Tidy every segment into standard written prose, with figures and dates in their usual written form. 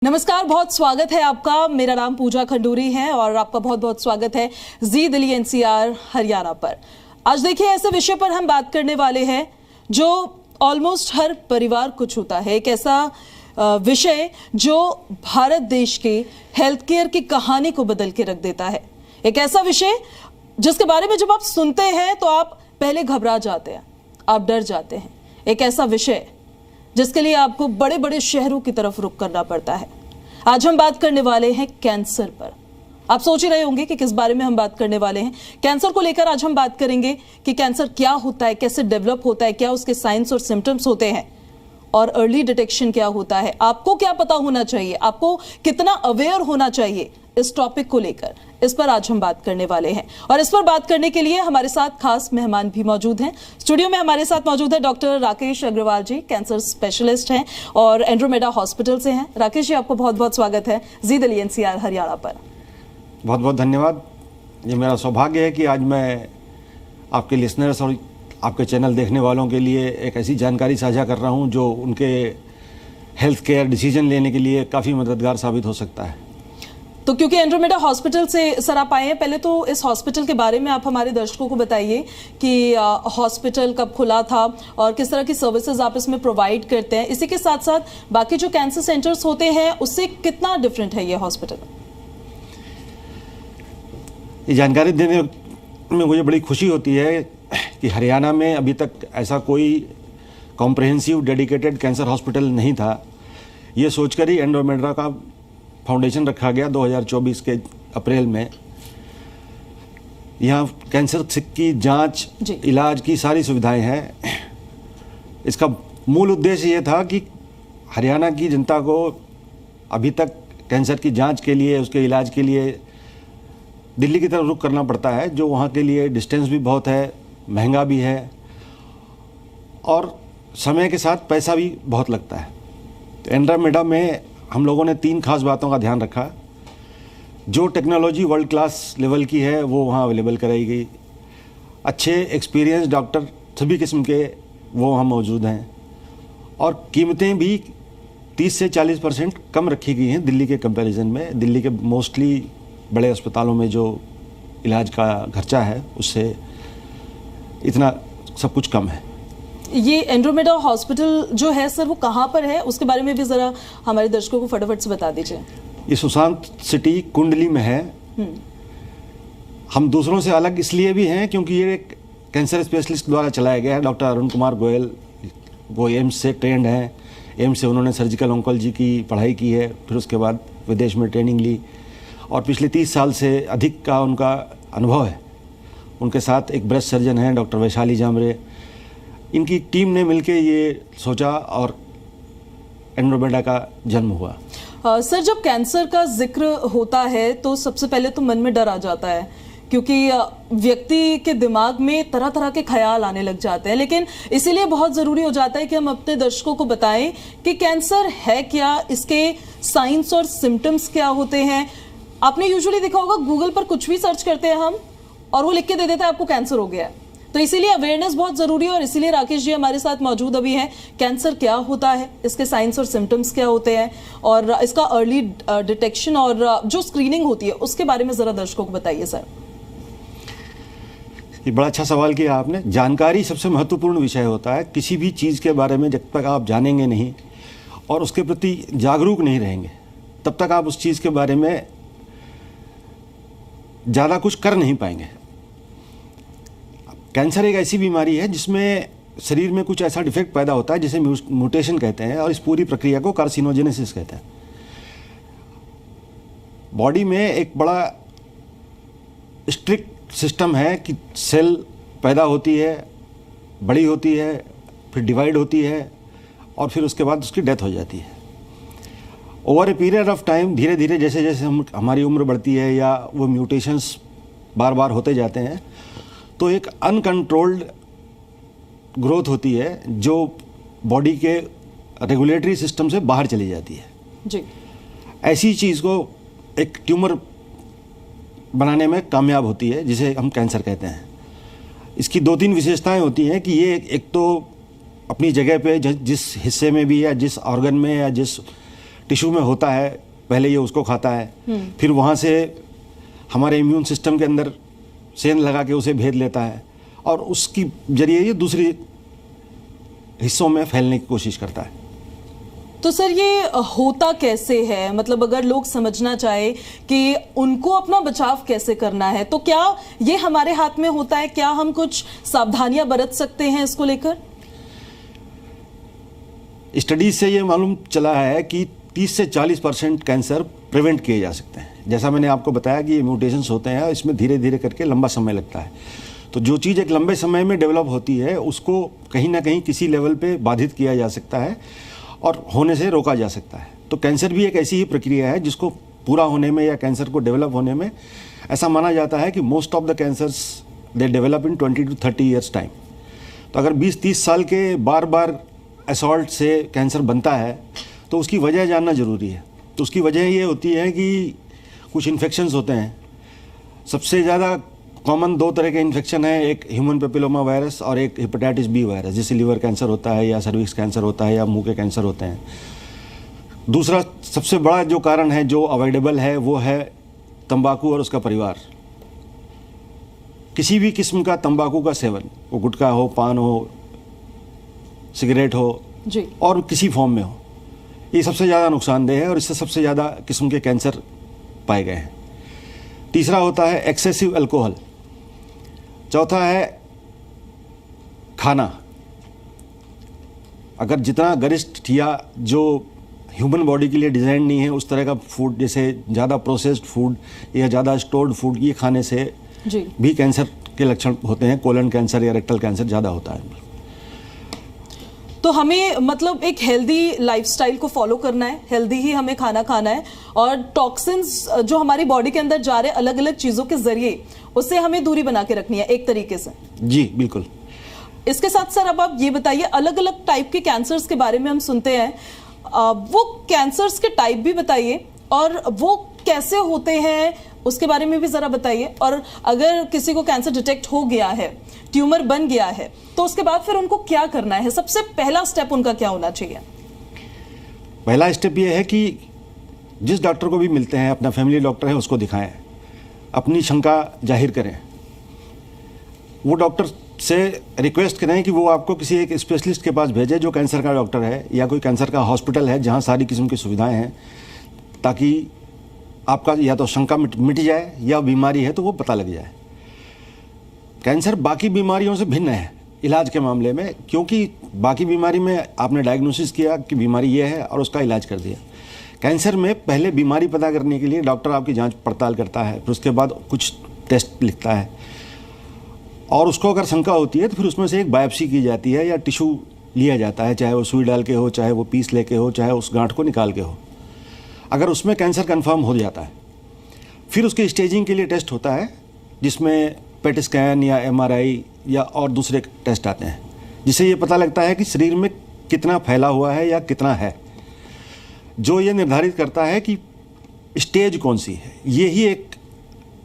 नमस्कार, बहुत स्वागत है आपका। मेरा नाम पूजा खंडूरी है और आपका बहुत बहुत स्वागत है जी दिल्ली एनसीआर हरियाणा पर। आज देखिए, ऐसे विषय पर हम बात करने वाले हैं जो ऑलमोस्ट हर परिवार को छूता है। एक ऐसा विषय जो भारत देश के हेल्थ केयर की कहानी को बदल के रख देता है। एक ऐसा विषय जिसके बारे में जब आप सुनते हैं तो आप पहले घबरा जाते हैं, आप डर जाते हैं। एक ऐसा विषय जिसके लिए आपको बड़े बड़े शहरों की तरफ रुख करना पड़ता है। आज हम बात करने वाले हैं कैंसर पर। आप सोच ही रहे होंगे कि किस बारे में हम बात करने वाले हैं। कैंसर को लेकर आज हम बात करेंगे कि कैंसर क्या होता है, कैसे डेवलप होता है, क्या उसके साइंस और सिम्टम्स होते हैं और अर्ली डिटेक्शन क्या होता है। आपको क्या पता होना चाहिए, आपको कितना अवेयर होना चाहिए इस टॉपिक को लेकर, इस पर आज हम बात करने वाले हैं। और इस पर बात करने के लिए हमारे साथ खास मेहमान भी मौजूद हैं। स्टूडियो में हमारे साथ मौजूद है डॉक्टर राकेश अग्रवाल जी, कैंसर स्पेशलिस्ट हैं और एंड्रोमेडा हॉस्पिटल से हैं। राकेश जी, आपको बहुत बहुत स्वागत है जी दिल्ली एनसीआर हरियाणा पर। बहुत बहुत धन्यवाद। ये मेरा सौभाग्य है कि आज मैं आपके लिसनर्स और आपके चैनल देखने वालों के लिए एक ऐसी जानकारी साझा कर रहा हूँ जो उनके हेल्थ केयर डिसीजन लेने के लिए काफ़ी मददगार साबित हो सकता है। तो क्योंकि एंड्रोमेडा हॉस्पिटल से सर आप आए हैं, पहले तो इस हॉस्पिटल के बारे में आप हमारे दर्शकों को बताइए कि हॉस्पिटल कब खुला था और किस तरह की सर्विसेज आप इसमें प्रोवाइड करते हैं। इसी के साथ साथ बाकी जो कैंसर सेंटर्स होते हैं उससे कितना डिफरेंट है ये हॉस्पिटल। ये जानकारी देने में मुझे बड़ी खुशी होती है कि हरियाणा में अभी तक ऐसा कोई कॉम्प्रिहेंसिव डेडिकेटेड कैंसर हॉस्पिटल नहीं था। ये सोचकर ही एंड्रोमेडा का फाउंडेशन रखा गया 2024 के अप्रैल में। यहाँ कैंसर की जांच, इलाज की सारी सुविधाएं हैं। इसका मूल उद्देश्य ये था कि हरियाणा की जनता को अभी तक कैंसर की जांच के लिए, उसके इलाज के लिए दिल्ली की तरफ रुख करना पड़ता है, जो वहाँ के लिए डिस्टेंस भी बहुत है, महंगा भी है और समय के साथ पैसा भी बहुत लगता है। तो एंड्रोमेडा में हम लोगों ने 3 खास बातों का ध्यान रखा। जो टेक्नोलॉजी वर्ल्ड क्लास लेवल की है वो वहाँ अवेलेबल कराई गई। अच्छे एक्सपीरियंस डॉक्टर सभी किस्म के वो वहाँ मौजूद हैं और कीमतें भी 30 से 40% कम रखी गई हैं दिल्ली के कंपैरिजन में। दिल्ली के मोस्टली बड़े अस्पतालों में जो इलाज का खर्चा है उससे इतना सब कुछ कम है। ये एंड्रोमेडा हॉस्पिटल जो है सर वो कहाँ पर है, उसके बारे में भी ज़रा हमारे दर्शकों को फटाफट से बता दीजिए। ये सुशांत सिटी कुंडली में है। हम दूसरों से अलग इसलिए भी हैं क्योंकि ये एक कैंसर स्पेशलिस्ट द्वारा चलाया गया है। डॉक्टर अरुण कुमार गोयल वो एम्स से ट्रेंड हैं। एम्स से उन्होंने सर्जिकल ऑन्कोलॉजी की पढ़ाई की है, फिर उसके बाद विदेश में ट्रेनिंग ली और पिछले 30 साल से अधिक का उनका अनुभव है। उनके साथ एक ब्रेस्ट सर्जन हैं डॉक्टर वैशाली जामरे। इनकी टीम ने मिलकर ये सोचा और एंड्रोमेडा का जन्म हुआ। सर, जब कैंसर का जिक्र होता है तो सबसे पहले तो मन में डर आ जाता है क्योंकि व्यक्ति के दिमाग में तरह तरह के ख्याल आने लग जाते हैं। लेकिन इसीलिए बहुत ज़रूरी हो जाता है कि हम अपने दर्शकों को बताएं कि कैंसर है क्या, इसके साइंस और सिम्टम्स क्या होते हैं। आपने यूजुअली देखा होगा गूगल पर कुछ भी सर्च करते हैं हम और वो लिख के दे देता है आपको कैंसर हो गया है। तो इसीलिए अवेयरनेस बहुत जरूरी है और इसीलिए राकेश जी हमारे साथ मौजूद अभी हैं। कैंसर क्या होता है, इसके साइंस और सिम्टम्स क्या होते हैं और इसका अर्ली डिटेक्शन और जो स्क्रीनिंग होती है उसके बारे में जरा दर्शकों को बताइए सर। ये बड़ा अच्छा सवाल किया आपने। जानकारी सबसे महत्वपूर्ण विषय होता है। किसी भी चीज़ के बारे में जब तक आप जानेंगे नहीं और उसके प्रति जागरूक नहीं रहेंगे तब तक आप उस चीज़ के बारे में ज़्यादा कुछ कर नहीं पाएंगे। कैंसर एक ऐसी बीमारी है जिसमें शरीर में कुछ ऐसा डिफेक्ट पैदा होता है जिसे म्यूटेशन कहते हैं और इस पूरी प्रक्रिया को कार्सिनोजेनेसिस कहते हैं। बॉडी में एक बड़ा स्ट्रिक्ट सिस्टम है कि सेल पैदा होती है, बड़ी होती है, फिर डिवाइड होती है और फिर उसके बाद उसकी डेथ हो जाती है। Over a period of time धीरे धीरे जैसे जैसे हमारी उम्र बढ़ती है या वो म्यूटेशंस बार बार होते जाते हैं तो एक अनकंट्रोल्ड ग्रोथ होती है जो बॉडी के रेगुलेटरी सिस्टम से बाहर चली जाती है जी। ऐसी चीज़ को एक ट्यूमर बनाने में कामयाब होती है जिसे हम कैंसर कहते हैं। इसकी 2-3 विशेषताएं होती हैं कि ये एक तो अपनी जगह पे जिस हिस्से में भी या जिस ऑर्गन में या जिस टिश्यू में होता है, पहले ये उसको खाता है, फिर वहाँ से हमारे इम्यून सिस्टम के अंदर सेंध लगा के उसे भेद लेता है और उसकी जरिए ये दूसरी हिस्सों में फैलने की कोशिश करता है। तो सर ये होता कैसे है, मतलब अगर लोग समझना चाहे कि उनको अपना बचाव कैसे करना है, तो क्या ये हमारे हाथ में होता है? क्या हम कुछ सावधानियां बरत सकते हैं इसको लेकर? स्टडीज से ये मालूम चला है कि 30 से 40% कैंसर प्रिवेंट किए जा सकते हैं। जैसा मैंने आपको बताया कि ये म्यूटेशंस होते हैं, इसमें धीरे धीरे करके लंबा समय लगता है। तो जो चीज़ एक लंबे समय में डेवलप होती है उसको कहीं ना कहीं किसी लेवल पे बाधित किया जा सकता है और होने से रोका जा सकता है। तो कैंसर भी एक ऐसी ही प्रक्रिया है जिसको पूरा होने में या कैंसर को डेवलप होने में ऐसा माना जाता है कि most of the cancers they develop in 20 to 30 years time. तो अगर 20-30 साल के बार बार असॉल्ट से कैंसर बनता है तो उसकी वजह जानना ज़रूरी है। तो उसकी वजह ये होती है कि कुछ इन्फेक्शंस होते हैं। सबसे ज़्यादा कॉमन 2 तरह के इन्फेक्शन है, एक ह्यूमन पेपिलोमा वायरस और एक हेपेटाइटिस बी वायरस, जैसे लीवर कैंसर होता है या सर्विक्स कैंसर होता है या मुंह के कैंसर होते हैं। दूसरा सबसे बड़ा जो कारण है जो अवॉइडेबल है वो है तंबाकू और उसका परिवार। किसी भी किस्म का तंबाकू का सेवन, वो गुटखा हो, पान हो, सिगरेट हो जी, और किसी फॉर्म में हो, ये सबसे ज़्यादा नुकसानदेह है और इससे सबसे ज़्यादा किस्म के कैंसर पाए गए हैं। तीसरा होता है एक्सेसिव अल्कोहल। चौथा है खाना। अगर जितना गरिष्ठ या जो ह्यूमन बॉडी के लिए डिज़ाइन नहीं है उस तरह का फूड, जैसे ज़्यादा प्रोसेस्ड फूड या ज़्यादा स्टोर्ड फूड, ये खाने से जी भी कैंसर के लक्षण होते हैं। कोलन कैंसर या रेक्टल कैंसर ज़्यादा होता है। तो हमें मतलब एक हेल्दी लाइफस्टाइल को फॉलो करना है, हेल्दी ही हमें खाना खाना है और टॉक्सिन्स जो हमारी बॉडी के अंदर जा रहे अलग अलग चीज़ों के जरिए, उससे हमें दूरी बना के रखनी है एक तरीके से। जी बिल्कुल। इसके साथ सर अब आप ये बताइए, अलग अलग टाइप के कैंसर्स के बारे में हम सुनते हैं, वो कैंसर्स के टाइप भी बताइए और वो कैसे होते हैं उसके बारे में भी ज़रा बताइए। और अगर किसी को कैंसर डिटेक्ट हो गया है, ट्यूमर बन गया है, तो उसके बाद फिर उनको क्या करना है? सबसे पहला स्टेप उनका क्या होना चाहिए? पहला स्टेप ये है कि जिस डॉक्टर को भी मिलते हैं, अपना फैमिली डॉक्टर है उसको दिखाएं, अपनी शंका जाहिर करें। वो डॉक्टर से रिक्वेस्ट करें कि वो आपको किसी एक स्पेशलिस्ट के पास भेजे जो कैंसर का डॉक्टर है या कोई कैंसर का हॉस्पिटल है जहाँ सारी किस्म की सुविधाएं हैं, ताकि आपका या तो शंका मिट जाए या बीमारी है तो वो पता लग जाए। कैंसर बाकी बीमारियों से भिन्न है इलाज के मामले में, क्योंकि बाकी बीमारी में आपने डायग्नोसिस किया कि बीमारी ये है और उसका इलाज कर दिया। कैंसर में पहले बीमारी पता करने के लिए डॉक्टर आपकी जांच पड़ताल करता है, फिर उसके बाद कुछ टेस्ट लिखता है और उसको अगर शंका होती है तो फिर उसमें से एक बायोप्सी की जाती है या टिश्यू लिया जाता है, चाहे वो सुई डाल के हो, चाहे वो पीस लेके हो, चाहे उस गांठ को निकाल के हो। अगर उसमें कैंसर कंफर्म हो जाता है फिर उसकी स्टेजिंग के लिए टेस्ट होता है जिसमें पेट स्कैन या MRI या और दूसरे टेस्ट आते हैं, जिससे ये पता लगता है कि शरीर में कितना फैला हुआ है या कितना है, जो ये निर्धारित करता है कि स्टेज कौन सी है। ये ही एक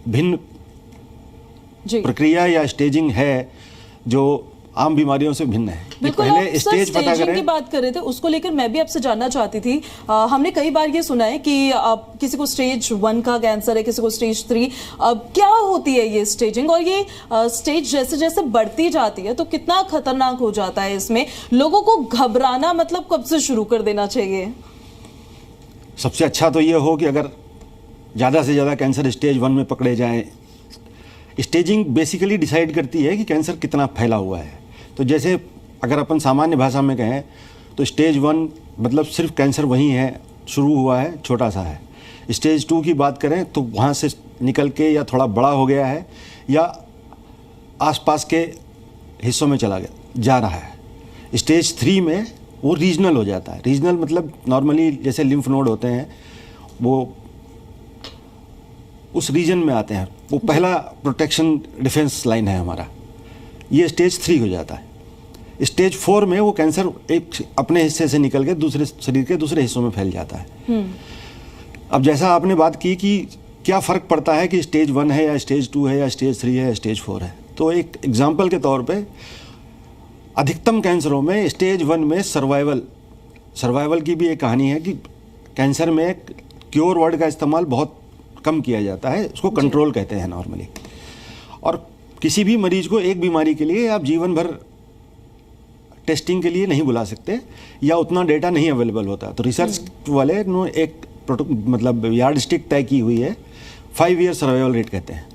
भिन्न प्रक्रिया या स्टेजिंग है जो आम बीमारियों से भिन्न है। बिल्कुल, पहले स्टेज पता करें की बात कर रहे थे, उसको लेकर मैं भी आपसे जानना चाहती थी। हमने कई बार ये सुना है कि किसी को स्टेज 1 का कैंसर है, किसी को स्टेज 3। क्या होती है ये स्टेजिंग और ये स्टेज जैसे जैसे बढ़ती जाती है तो कितना खतरनाक हो जाता है? इसमें लोगों को घबराना मतलब कब से शुरू कर देना चाहिए? सबसे अच्छा तो ये हो कि अगर ज़्यादा से ज़्यादा कैंसर स्टेज 1 में पकड़े जाएं। स्टेजिंग बेसिकली डिसाइड करती है कि कैंसर कितना फैला हुआ है। तो जैसे अगर अपन सामान्य भाषा में कहें तो स्टेज 1 मतलब सिर्फ कैंसर वहीं है, शुरू हुआ है, छोटा सा है। स्टेज 2 की बात करें तो वहाँ से निकल के या थोड़ा बड़ा हो गया है या आसपास के हिस्सों में चला गया जा रहा है। स्टेज 3 में वो रीजनल हो जाता है। रीजनल मतलब नॉर्मली जैसे लिम्फ नोड होते हैं वो उस रीजन में आते हैं, वो पहला प्रोटेक्शन डिफेंस लाइन है हमारा, ये स्टेज 3 हो जाता है। स्टेज 4 में वो कैंसर एक अपने हिस्से से निकल के दूसरे शरीर के दूसरे हिस्सों में फैल जाता है। अब जैसा आपने बात की कि क्या फ़र्क पड़ता है कि स्टेज 1 है या स्टेज 2 है या स्टेज 3 है या स्टेज 4 है, तो एक एग्जाम्पल के तौर पे अधिकतम कैंसरों में स्टेज 1 में सर्वाइवल की भी एक कहानी है कि कैंसर में क्योर वर्ड का इस्तेमाल बहुत कम किया जाता है, उसको कंट्रोल कहते हैं नॉर्मली। और किसी भी मरीज को एक बीमारी के लिए आप जीवन भर टेस्टिंग के लिए नहीं बुला सकते, या उतना डेटा नहीं अवेलेबल होता। तो रिसर्च वाले ने एक मतलब यार्ड स्टिक तय की हुई है, 5 ईयर सर्वाइवल रेट कहते हैं,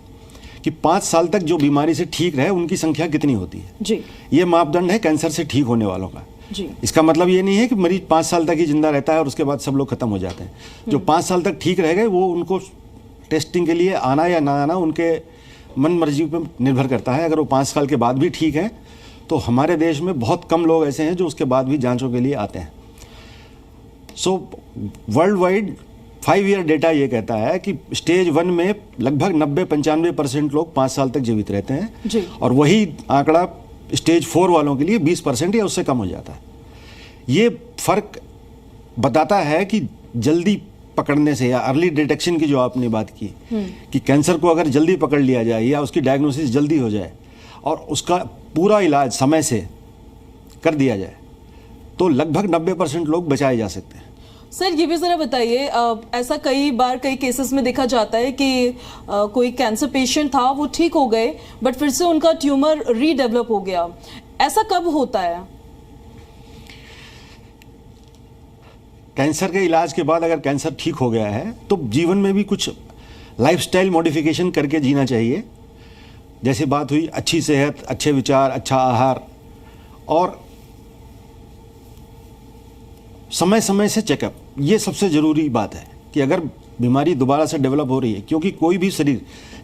कि 5 साल तक जो बीमारी से ठीक रहे उनकी संख्या कितनी होती है जी। ये मापदंड है कैंसर से ठीक होने वालों का जी। इसका मतलब ये नहीं है कि मरीज 5 साल तक ही जिंदा रहता है और उसके बाद सब लोग खत्म हो जाते हैं। जो 5 साल तक ठीक रह गए वो उनको टेस्टिंग के लिए आना या ना आना उनके मन मर्जी पर निर्भर करता है। अगर वो 5 साल के बाद भी ठीक है तो हमारे देश में बहुत कम लोग ऐसे हैं जो उसके बाद भी जांचों के लिए आते हैं। So world wide 5 year data ये कहता है कि स्टेज 1 में लगभग 90-95% लोग 5 साल तक जीवित रहते हैं जी। और वही आंकड़ा स्टेज 4 वालों के लिए 20% या उससे कम हो जाता है। ये फर्क बताता है कि जल्दी पकड़ने से या अर्ली डिटेक्शन की जो आपने बात की कि कैंसर को अगर जल्दी पकड़ लिया जाए या उसकी डायग्नोसिस जल्दी हो जाए और उसका पूरा इलाज समय से कर दिया जाए तो लगभग 90% लोग बचाए जा सकते हैं। सर ये भी ज़रा बताइए, ऐसा कई बार कई केसेस में देखा जाता है कि कोई कैंसर पेशेंट था, वो ठीक हो गए बट फिर से उनका ट्यूमर रीडेवलप हो गया, ऐसा कब होता है? कैंसर के इलाज के बाद अगर कैंसर ठीक हो गया है तो जीवन में भी कुछ लाइफस्टाइल मॉडिफिकेशन करके जीना चाहिए। जैसे बात हुई अच्छी सेहत, अच्छे विचार, अच्छा आहार और समय समय से चेकअप, ये सबसे ज़रूरी बात है कि अगर बीमारी दोबारा से डेवलप हो रही है, क्योंकि कोई भी शरीर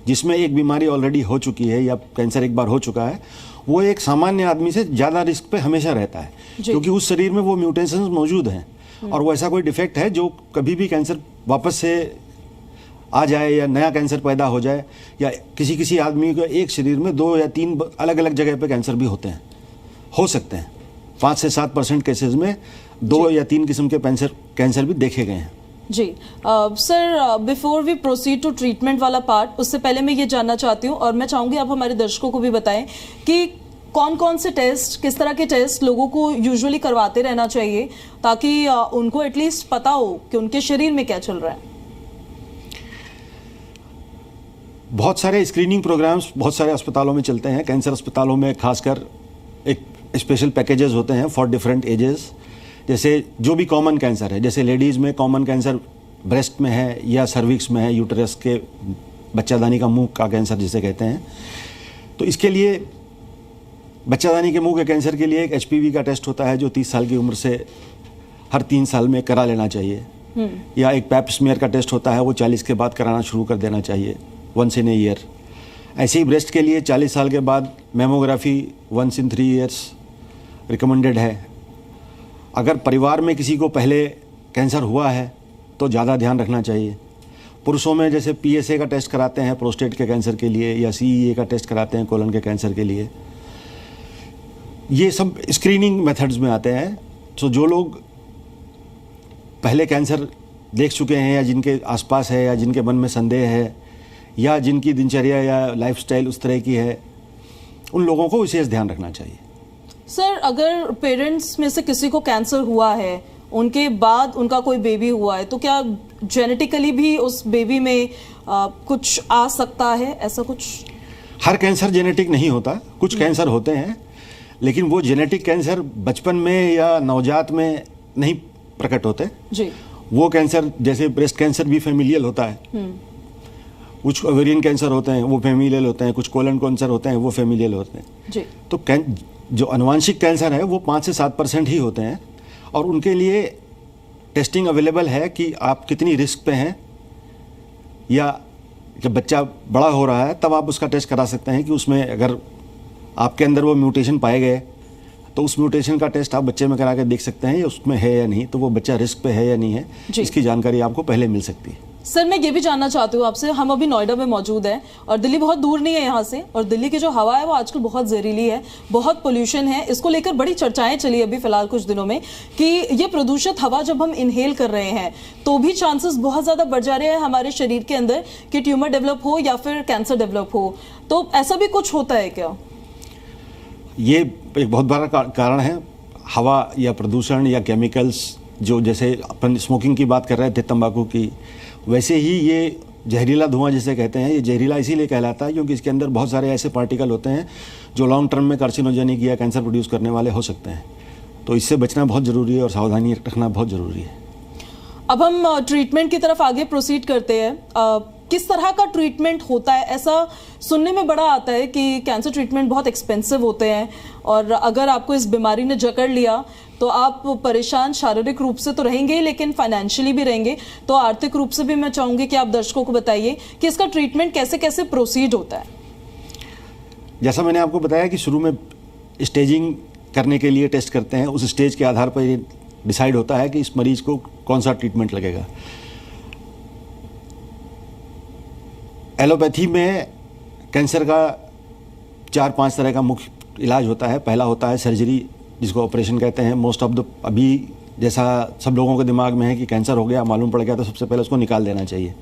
जिसमें एक बीमारी ऑलरेडी हो चुकी है या कैंसर एक बार हो चुका है वो एक सामान्य आदमी से ज़्यादा रिस्क पे हमेशा रहता है, क्योंकि उस शरीर में वो म्यूटेशंस मौजूद हैं और वो ऐसा कोई डिफेक्ट है जो कभी भी कैंसर वापस से आ जाए या नया कैंसर पैदा हो जाए, या किसी किसी आदमी को एक शरीर में 2 या 3 अलग अलग जगह पे कैंसर भी हो सकते हैं। 5 से 7% केसेस में 2 या 3 किस्म के कैंसर भी देखे गए हैं। जी sir, before we proceed to treatment वाला पार्ट, उससे पहले मैं ये जानना चाहती हूँ और मैं चाहूँगी आप हमारे दर्शकों को भी बताएं कि कौन कौन से टेस्ट, किस तरह के टेस्ट लोगों को यूजुअली करवाते रहना चाहिए ताकि उनको एटलीस्ट पता हो कि उनके शरीर में क्या चल रहा है। बहुत सारे स्क्रीनिंग प्रोग्राम्स बहुत सारे अस्पतालों में चलते हैं। कैंसर अस्पतालों में खासकर एक स्पेशल पैकेजेस होते हैं फॉर डिफरेंट एजेस। जैसे जो भी कॉमन कैंसर है, जैसे लेडीज़ में कॉमन कैंसर ब्रेस्ट में है या सर्विक्स में है, यूटेरस के बच्चादानी का मुंह का कैंसर जिसे कहते हैं, तो इसके लिए बच्चादानी के मुंह के कैंसर के लिए एक HPV का टेस्ट होता है जो 30 साल की उम्र से हर 3 साल में करा लेना चाहिए, या एक पैप स्मीयर का टेस्ट होता है वो 40 के बाद कराना शुरू कर देना चाहिए, once in a year। ऐसे ही ब्रेस्ट के लिए 40 साल के बाद mammography once in 3 years recommended है। अगर परिवार में किसी को पहले कैंसर हुआ है तो ज़्यादा ध्यान रखना चाहिए। पुरुषों में जैसे PSA का टेस्ट कराते हैं प्रोस्टेट के कैंसर के लिए, या CEA का टेस्ट कराते हैं कोलन के कैंसर के लिए, ये सब स्क्रीनिंग मेथड्स में आते हैं। तो जो लोग पहले कैंसर देख चुके हैं या जिनके आसपास है या जिनके मन में संदेह है या जिनकी दिनचर्या या लाइफस्टाइल उस तरह की है, उन लोगों को विशेष ध्यान रखना चाहिए। सर, अगर पेरेंट्स में से किसी को कैंसर हुआ है, उनके बाद उनका कोई बेबी हुआ है, तो क्या जेनेटिकली भी उस बेबी में कुछ आ सकता है? ऐसा कुछ? हर कैंसर जेनेटिक नहीं होता, कुछ कैंसर होते हैं, लेकिन वो जेनेटिक कैंसर बचपन में या नवजात में नहीं प्रकट होते जी। वो कैंसर जैसे ब्रेस्ट कैंसर भी फैमिलियल होता है, कुछ ओवेरियन कैंसर होते हैं वो फैमिलियल होते हैं, कुछ कोलन कैंसर होते हैं वो फैमिलियल होते हैं जी। तो जो अनुवांशिक कैंसर है वो 5 से 7% ही होते हैं और उनके लिए टेस्टिंग अवेलेबल है कि आप कितनी रिस्क पे हैं, या जब बच्चा बड़ा हो रहा है तब आप उसका टेस्ट करा सकते हैं कि उसमें अगर आपके अंदर वो म्यूटेशन पाए गए तो उस म्यूटेशन का टेस्ट आप बच्चे में करा के देख सकते हैं उसमें है या नहीं, तो वो बच्चा रिस्क पे है या नहीं है, इसकी जानकारी आपको पहले मिल सकती है। सर, मैं ये भी जानना चाहती हूँ आपसे, हम अभी नोएडा में मौजूद हैं और दिल्ली बहुत दूर नहीं है यहाँ से, और दिल्ली की जो हवा है वो आजकल बहुत जहरीली है, बहुत पोल्यूशन है। इसको लेकर बड़ी चर्चाएं चली अभी फिलहाल कुछ दिनों में कि ये प्रदूषित हवा जब हम इनहेल कर रहे हैं तो भी चांसेस बहुत ज़्यादा बढ़ जा रहे हैं हमारे शरीर के अंदर कि ट्यूमर डेवलप हो या फिर कैंसर डेवलप हो, तो ऐसा भी कुछ होता है क्या? ये एक बहुत बड़ा कारण है। हवा या प्रदूषण या केमिकल्स जो जैसे अपन स्मोकिंग की बात कर रहे थे, तंबाकू की, वैसे ही ये जहरीला धुआं जिसे कहते हैं, ये जहरीला इसीलिए कहलाता है क्योंकि इसके अंदर बहुत सारे ऐसे पार्टिकल होते हैं जो लॉन्ग टर्म में कार्सिनोजेनिक या कैंसर प्रोड्यूस करने वाले हो सकते हैं। तो इससे बचना बहुत ज़रूरी है और सावधानी रखना बहुत ज़रूरी है। अब हम ट्रीटमेंट की तरफ आगे प्रोसीड करते हैं। किस तरह का ट्रीटमेंट होता है? ऐसा सुनने में बड़ा आता है कि कैंसर ट्रीटमेंट बहुत एक्सपेंसिव होते हैं और अगर आपको इस बीमारी ने जकड़ लिया तो आप परेशान शारीरिक रूप से तो रहेंगे ही, लेकिन फाइनेंशियली भी रहेंगे। तो आर्थिक रूप से भी मैं चाहूंगी कि आप दर्शकों को बताइए कि इसका ट्रीटमेंट कैसे कैसे प्रोसीड होता है। जैसा मैंने आपको बताया कि शुरू में स्टेजिंग करने के लिए टेस्ट करते हैं, उस स्टेज के आधार पर ये डिसाइड होता है कि इस मरीज को कौन सा ट्रीटमेंट लगेगा। एलोपैथी में कैंसर का 4-5 तरह का मुख्य इलाज होता है। पहला होता है सर्जरी, जिसको ऑपरेशन कहते हैं। मोस्ट ऑफ द, अभी जैसा सब लोगों के दिमाग में है कि कैंसर हो गया, मालूम पड़ गया, तो सबसे पहले उसको निकाल देना चाहिए।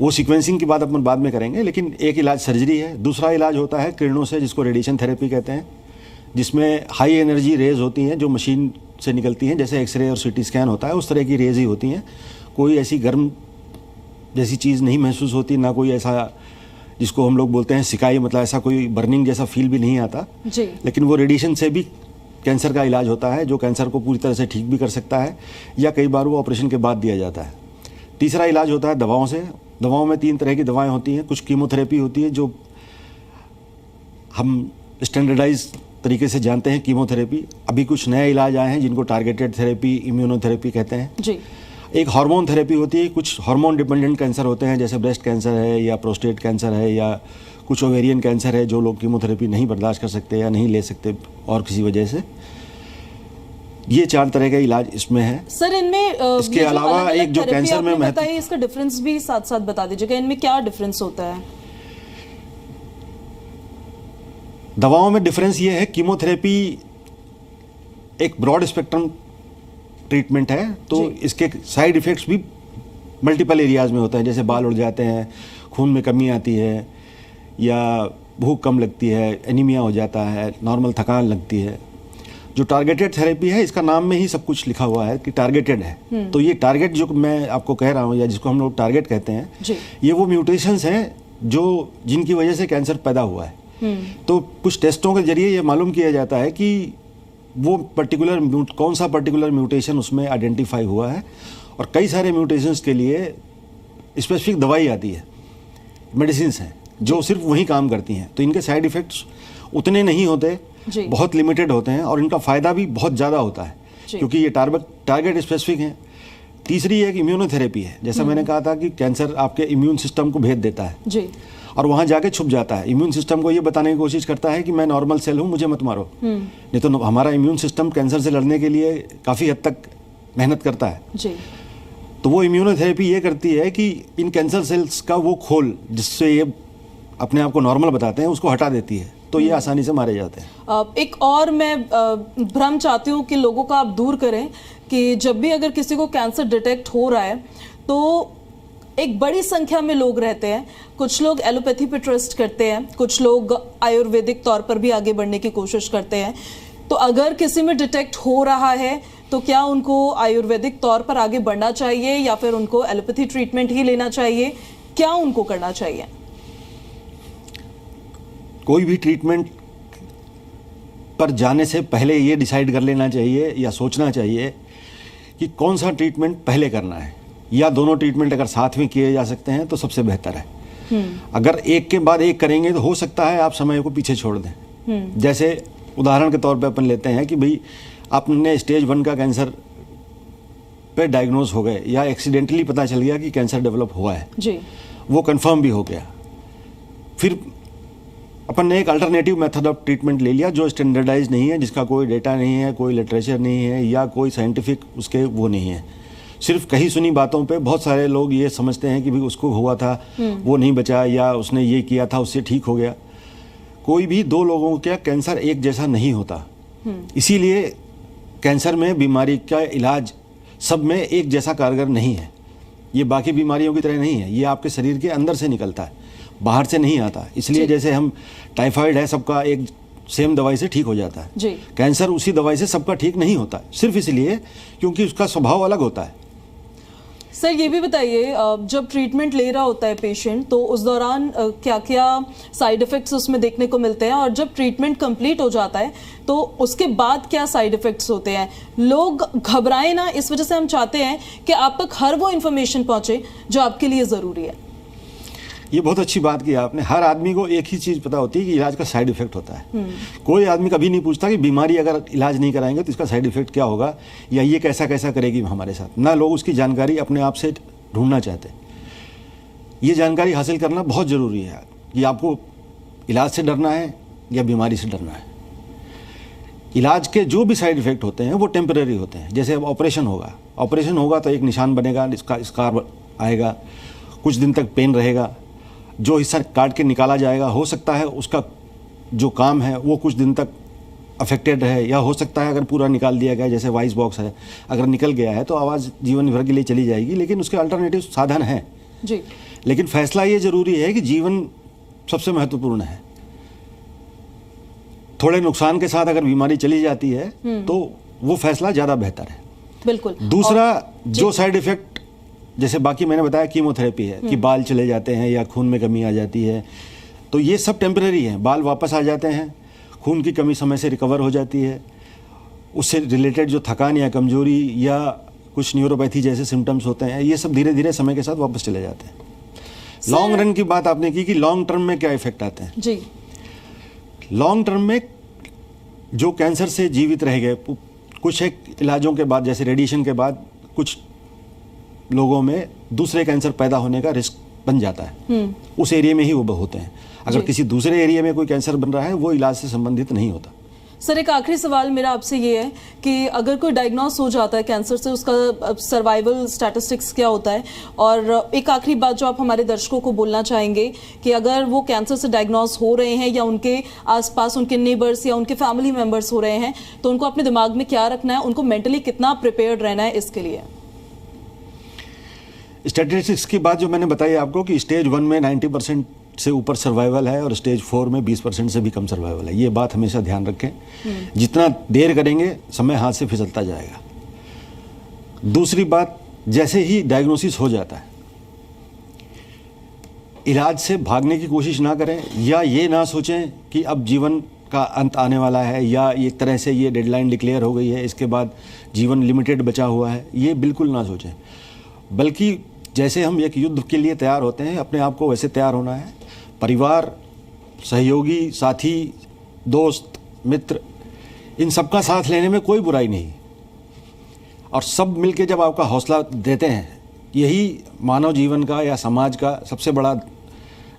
वो सीक्वेंसिंग की बात अपन बाद में करेंगे, लेकिन एक इलाज सर्जरी है। दूसरा इलाज होता है किरणों से, जिसको रेडिएशन थेरेपी कहते हैं, जिसमें हाई एनर्जी रेज होती हैं जो मशीन से निकलती हैं, जैसे एक्सरे और सीटी स्कैन होता है उस तरह की रेज ही होती हैं। कोई ऐसी गर्म जैसी चीज़ नहीं महसूस होती, ना कोई ऐसा जिसको हम लोग बोलते हैं सिकाई, मतलब ऐसा कोई बर्निंग जैसा फील भी नहीं आता जी। लेकिन वो रेडिएशन से भी कैंसर का इलाज होता है, जो कैंसर को पूरी तरह से ठीक भी कर सकता है या कई बार वो ऑपरेशन के बाद दिया जाता है। तीसरा इलाज होता है दवाओं से। दवाओं में 3 तरह की दवाएं होती हैं। कुछ कीमोथेरेपी होती है, जो हम स्टैंडर्डाइज तरीके से जानते हैं कीमोथेरेपी। अभी कुछ नए इलाज आए हैं जिनको टारगेटेड थेरेपी, इम्यूनोथेरेपी कहते हैं जी। एक हार्मोन थेरेपी होती है। कुछ हार्मोन डिपेंडेंट कैंसर होते हैं, जैसे ब्रेस्ट कैंसर है या प्रोस्टेट कैंसर है या कुछ ओवेरियन कैंसर है, जो लोग कीमोथेरेपी नहीं बर्दाश्त कर सकते या नहीं ले सकते और किसी वजह से। ये 4 तरह का इलाज इसमें है सर। इनमें इसके अलावा एक जो कैंसर में बताइए, इसका डिफरेंस भी साथ साथ बता दीजिएगा, इनमें क्या डिफरेंस होता है? दवाओं में डिफरेंस ये है, कीमोथेरेपी एक ब्रॉड स्पेक्ट्रम ट्रीटमेंट है, तो इसके साइड इफेक्ट्स भी मल्टीपल एरियाज में होता है। जैसे बाल उड़ जाते हैं, खून में कमी आती है, या भूख कम लगती है, एनीमिया हो जाता है, नॉर्मल थकान लगती है। जो टारगेटेड थेरेपी है, इसका नाम में ही सब कुछ लिखा हुआ है कि टारगेटेड है। तो ये टारगेट जो मैं आपको कह रहा हूँ या जिसको हम लोग टारगेट कहते हैं, ये वो म्यूटेशंस हैं जो जिनकी वजह से कैंसर पैदा हुआ है। तो कुछ टेस्टों के जरिए ये मालूम किया जाता है कि वो पर्टिकुलर कौन सा पर्टिकुलर म्यूटेशन उसमें आइडेंटिफाई हुआ है, और कई सारे म्यूटेशंस के लिए स्पेसिफिक दवाई आती है, मेडिसिन्स हैं जो सिर्फ वही काम करती हैं। तो इनके साइड इफ़ेक्ट्स उतने नहीं होते, बहुत लिमिटेड होते हैं, और इनका फ़ायदा भी बहुत ज़्यादा होता है क्योंकि ये टारगेट स्पेसिफिक हैं। तीसरी एक इम्यूनोथेरेपी है। जैसा मैंने कहा था कि कैंसर आपके इम्यून सिस्टम को भेद देता है जी, और वहाँ जाके छुप जाता है। इम्यून सिस्टम को ये बताने की कोशिश करता है कि मैं नॉर्मल सेल हूँ, मुझे मत मारो। नहीं तो हमारा इम्यून सिस्टम कैंसर से लड़ने के लिए काफ़ी हद तक मेहनत करता है जी। तो वो इम्यूनोथेरेपी ये करती है कि इन कैंसर सेल्स का वो खोल जिससे ये अपने आप को नॉर्मल बताते हैं, उसको हटा देती है, तो ये आसानी से मारे जाते हैं। एक और मैं भ्रम चाहती हूँ कि लोगों का आप दूर करें कि जब भी अगर किसी को कैंसर डिटेक्ट हो रहा है तो एक बड़ी संख्या में लोग रहते हैं। कुछ लोग एलोपैथी पे ट्रस्ट करते हैं, कुछ लोग आयुर्वेदिक तौर पर भी आगे बढ़ने की कोशिश करते हैं। तो अगर किसी में डिटेक्ट हो रहा है तो क्या उनको आयुर्वेदिक तौर पर आगे बढ़ना चाहिए या फिर उनको एलोपैथी ट्रीटमेंट ही लेना चाहिए? क्या उनको करना चाहिए? कोई भी ट्रीटमेंट पर जाने से पहले ये डिसाइड कर लेना चाहिए या सोचना चाहिए कि कौन सा ट्रीटमेंट पहले करना है, या दोनों ट्रीटमेंट अगर साथ में किए जा सकते हैं तो सबसे बेहतर है। अगर एक के बाद एक करेंगे तो हो सकता है आप समय को पीछे छोड़ दें। जैसे उदाहरण के तौर पे अपन लेते हैं कि भाई आपने स्टेज 1 का कैंसर पे डायग्नोज हो गए, या एक्सीडेंटली पता चल गया कि कैंसर डेवलप हुआ है जी, वो कंफर्म भी हो गया। फिर अपन ने एक अल्टरनेटिव मेथड ऑफ ट्रीटमेंट ले लिया जो स्टैंडर्डाइज नहीं है, जिसका कोई डेटा नहीं है, कोई लिटरेचर नहीं है, या कोई साइंटिफिक उसके वो नहीं है। सिर्फ कहीं सुनी बातों पे बहुत सारे लोग ये समझते हैं कि भाई उसको हुआ था, वो नहीं बचा, या उसने ये किया था उससे ठीक हो गया। कोई भी 2 लोगों का कैंसर एक जैसा नहीं होता। इसीलिए कैंसर में बीमारी का इलाज सब में एक जैसा कारगर नहीं है। ये बाकी बीमारियों की तरह नहीं है, ये आपके शरीर के अंदर से निकलता है, बाहर से नहीं आता। इसलिए जैसे हम टाइफाइड है सबका एक सेम दवाई से ठीक हो जाता है जी। कैंसर उसी दवाई से सबका ठीक नहीं होता है, सिर्फ इसलिए क्योंकि उसका स्वभाव अलग होता है। सर ये भी बताइए, जब ट्रीटमेंट ले रहा होता है पेशेंट तो उस दौरान क्या क्या साइड इफ़ेक्ट्स उसमें देखने को मिलते हैं, और जब ट्रीटमेंट कंप्लीट हो जाता है तो उसके बाद क्या साइड इफ़ेक्ट्स होते हैं? लोग घबराए ना, इस वजह से हम चाहते हैं कि आप तक हर वो इन्फॉर्मेशन पहुंचे जो आपके लिए ज़रूरी है। ये बहुत अच्छी बात की आपने। हर आदमी को एक ही चीज़ पता होती है कि इलाज का साइड इफेक्ट होता है। कोई आदमी कभी नहीं पूछता कि बीमारी अगर इलाज नहीं कराएंगे तो इसका साइड इफेक्ट क्या होगा या ये कैसा कैसा करेगी हमारे साथ। ना लोग उसकी जानकारी अपने आप से ढूंढना चाहते। ये जानकारी हासिल करना बहुत ज़रूरी है कि आपको इलाज से डरना है या बीमारी से डरना है। इलाज के जो भी साइड इफेक्ट होते हैं वो टेम्परेरी होते हैं। जैसे अब ऑपरेशन होगा तो एक निशान बनेगा, इसका स्कार आएगा, कुछ दिन तक पेन रहेगा, जो हिस्सा काट के निकाला जाएगा हो सकता है उसका जो काम है वो कुछ दिन तक अफेक्टेड रहे, या हो सकता है अगर पूरा निकाल दिया गया, जैसे वॉइस बॉक्स है, अगर निकल गया है तो आवाज़ जीवन भर के लिए चली जाएगी, लेकिन उसके अल्टरनेटिव साधन हैं जी। लेकिन फैसला ये ज़रूरी है कि जीवन सबसे महत्वपूर्ण है। थोड़े नुकसान के साथ अगर बीमारी चली जाती है तो वो फैसला ज़्यादा बेहतर है। बिल्कुल। दूसरा जो साइड इफ़ेक्ट जैसे बाकी मैंने बताया कीमोथेरेपी है कि बाल चले जाते हैं या खून में कमी आ जाती है, तो ये सब टेम्परेरी है। बाल वापस आ जाते हैं, खून की कमी समय से रिकवर हो जाती है, उससे रिलेटेड जो थकान या कमजोरी या कुछ न्यूरोपैथी जैसे सिम्टम्स होते हैं ये सब धीरे धीरे समय के साथ वापस चले जाते हैं। लॉन्ग रन की बात आपने की कि लॉन्ग टर्म में क्या इफेक्ट आते हैं जी। लॉन्ग टर्म में जो कैंसर से जीवित रह गए, कुछ एक इलाजों के बाद जैसे रेडिएशन के बाद कुछ लोगों में दूसरे कैंसर पैदा होने का रिस्क बन जाता है। उस एरिया में ही वो होते हैं। अगर किसी दूसरे एरिया में कोई कैंसर बन रहा है वो इलाज से संबंधित नहीं होता। सर एक आखिरी सवाल मेरा आपसे ये है कि अगर कोई डायग्नोस हो जाता है कैंसर से, उसका सर्वाइवल स्टैटिस्टिक्स क्या होता है? और एक आखिरी बात जो आप हमारे दर्शकों को बोलना चाहेंगे कि अगर वो कैंसर से डायग्नोस हो रहे हैं या उनके आसपास उनके नेबर्स या उनके फैमिली मेम्बर्स हो रहे हैं, तो उनको अपने दिमाग में क्या रखना है, उनको मेंटली कितना प्रिपेयर्ड रहना है इसके लिए? स्टैटिस्टिक्स की बात जो मैंने बताई आपको कि स्टेज 1 में 90% से ऊपर सर्वाइवल है और स्टेज 4 में 20% से भी कम सर्वाइवल है। ये बात हमेशा ध्यान रखें। जितना देर करेंगे समय हाथ से फिसलता जाएगा। दूसरी बात, जैसे ही डायग्नोसिस हो जाता है इलाज से भागने की कोशिश ना करें या ये ना सोचें कि अब जीवन का अंत आने वाला है या एक तरह से ये डेडलाइन डिक्लेयर हो गई है, इसके बाद जीवन लिमिटेड बचा हुआ है, ये बिल्कुल ना सोचें। बल्कि जैसे हम एक युद्ध के लिए तैयार होते हैं अपने आप को वैसे तैयार होना है। परिवार, सहयोगी, साथी, दोस्त, मित्र, इन सबका साथ लेने में कोई बुराई नहीं, और सब मिलके जब आपका हौसला देते हैं, यही मानव जीवन का या समाज का सबसे बड़ा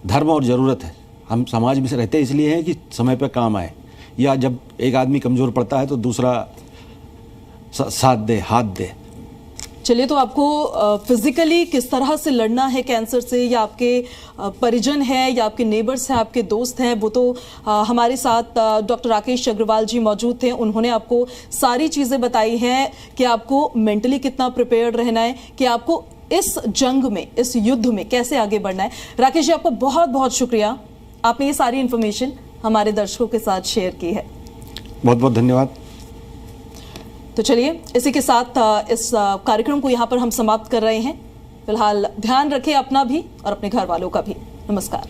धर्म और ज़रूरत है। हम समाज में से रहते इसलिए हैं कि समय पर काम आए, या जब एक आदमी कमज़ोर पड़ता है तो दूसरा साथ दे, हाथ दे। चलिए, तो आपको फिजिकली किस तरह से लड़ना है कैंसर से, या आपके परिजन हैं या आपके नेबर्स हैं, आपके दोस्त हैं, वो तो हमारे साथ डॉक्टर राकेश अग्रवाल जी मौजूद थे। उन्होंने आपको सारी चीज़ें बताई हैं कि आपको मेंटली कितना प्रिपेयर्ड रहना है, कि आपको इस जंग में, इस युद्ध में कैसे आगे बढ़ना है। राकेश जी, आपका बहुत बहुत शुक्रिया, आपने ये सारी इन्फॉर्मेशन हमारे दर्शकों के साथ शेयर की है। बहुत बहुत धन्यवाद। तो चलिए, इसी के साथ इस कार्यक्रम को यहाँ पर हम समाप्त कर रहे हैं। फिलहाल ध्यान रखें अपना भी और अपने घर वालों का भी। नमस्कार।